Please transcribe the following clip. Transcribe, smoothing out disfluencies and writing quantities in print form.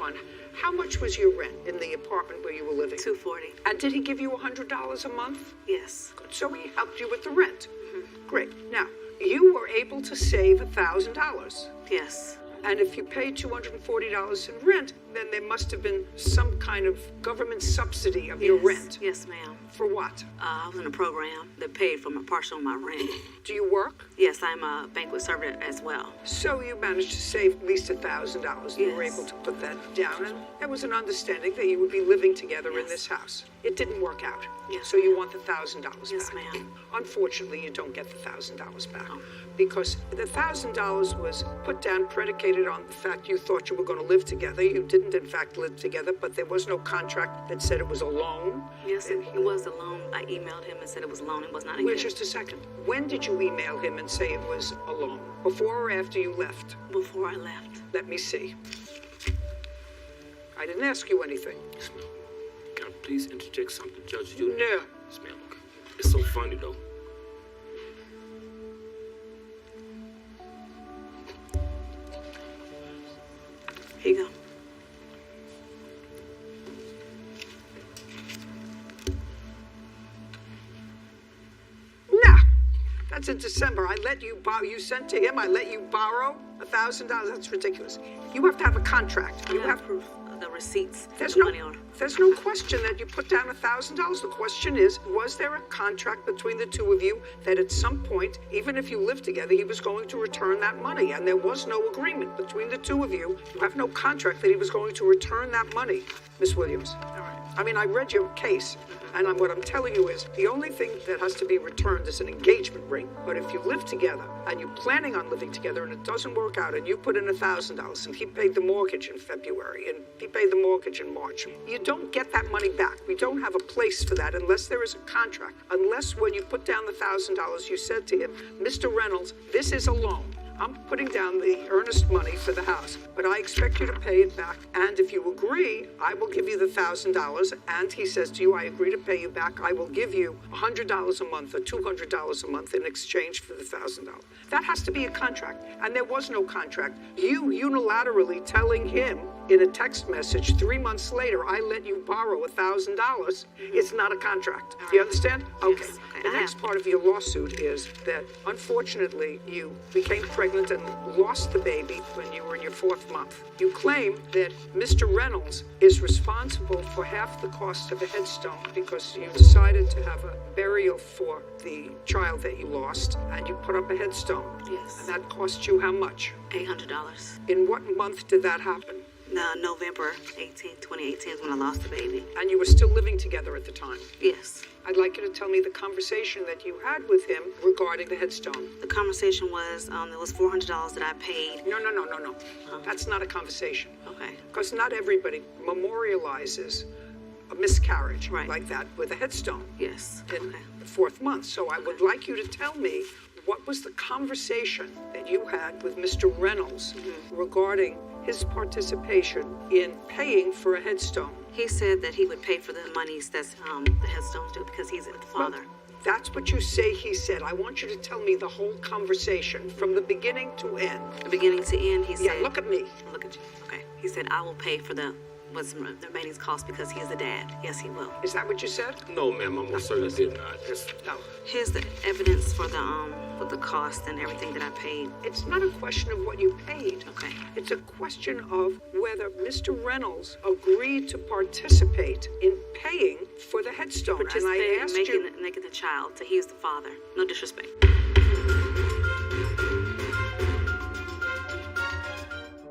on, how much was your rent in the apartment where you were living? $240. And did he give you $100 a month? Yes. Good. So he helped you with the rent. Great. Now, you were able to save $1,000. Yes. And if you paid $240 in rent, then there must have been some kind of government subsidy of your rent. Yes, ma'am. For what? I was in a program that paid for my partial of my rent. Do you work? Yes, I'm a banquet server as well. So you managed to save at least $1,000. You were Yes. able to put that down, and there was an understanding that you would be living together in Yes. this house. It didn't work out. Yes, So you ma'am. want the $1,000 Yes, back. ma'am. Unfortunately, you don't get the $1,000 back Oh. because the $1,000 was put down predicated on the fact you thought you were going to live together. You didn't, in fact, live together, but there was no contract that said it was a loan. Yes, it was a loan. I emailed him and said it was a loan. It was not a Wait gift. just a second. When did you email him and say it was a loan? Before or after you left? Before I left. Let me see. I didn't ask you anything. Yes, ma'am. Can I please interject something, Judge Judy? No. Yes, ma'am. Okay. It's so funny, though. Here you go. Nah. That's in December. I let you borrow. You sent to him. I let you borrow $1,000. That's ridiculous. You have to have a contract. You I have proof of the receipts. There's the no, money order. there's no question that you put down $1,000. The question is, was there a contract between the two of you that at some point, even if you lived together, he was going to return that money? And there was no agreement between the two of you. You have no contract that he was going to return that money, Miss Williams. All right. I mean, I read your case, and what I'm telling you is the only thing that has to be returned is an engagement ring. But if you live together and you're planning on living together and it doesn't work out and you put in $1,000 and he paid the mortgage in February and he paid the mortgage in March, you don't get that money back. We don't have a place for that unless there is a contract. Unless when you put down the $1,000, you said to him, Mr. Reynolds, this is a loan. I'm putting down the earnest money for the house, but I expect you to pay it back. And if you agree, I will give you the $1,000. And he says to you, I agree to pay you back. I will give you $100 a month or $200 a month in exchange for the $1,000. That has to be a contract. And there was no contract. You unilaterally telling him in a text message 3 months later, I let you borrow $1,000. It's not a contract. Do you understand? Okay. Yes. The next part of your lawsuit is that, unfortunately, you became pregnant and lost the baby when you were in your 4th month. You claim that Mr. Reynolds is responsible for half the cost of a headstone because you decided to have a burial for the child that you lost, and you put up a headstone. Yes. And that cost you how much? $800. In what month did that happen? November 18, 2018 is when I lost the baby. And you were still living together at the time. Yes. I'd like you to tell me the conversation that you had with him regarding the headstone. The conversation was, it was $400 that I paid. No. That's not a conversation. Okay. Because not everybody memorializes a miscarriage Right. like that with a headstone Yes. in Okay. the 4th month. So I would like you to tell me what was the conversation that you had with Mr. Reynolds regarding his participation in paying for a headstone. He said that he would pay for the monies that's the headstones due because he's the father. That's what you say he said. I want you to tell me the whole conversation from the beginning to end. The beginning to end, he said. Yeah, look at me. Look at you. Okay. He said, I will pay for the remaining cost because he is the dad. Yes, he will. Is that what you said? No, ma'am. I most certainly did not. No. Here's the evidence for the cost and everything that I paid. It's not a question of what you paid. Okay. It's a question of whether Mr. Reynolds agreed to participate in paying for the headstone. Participating in and I asked you. making the child. So he's the father. No disrespect.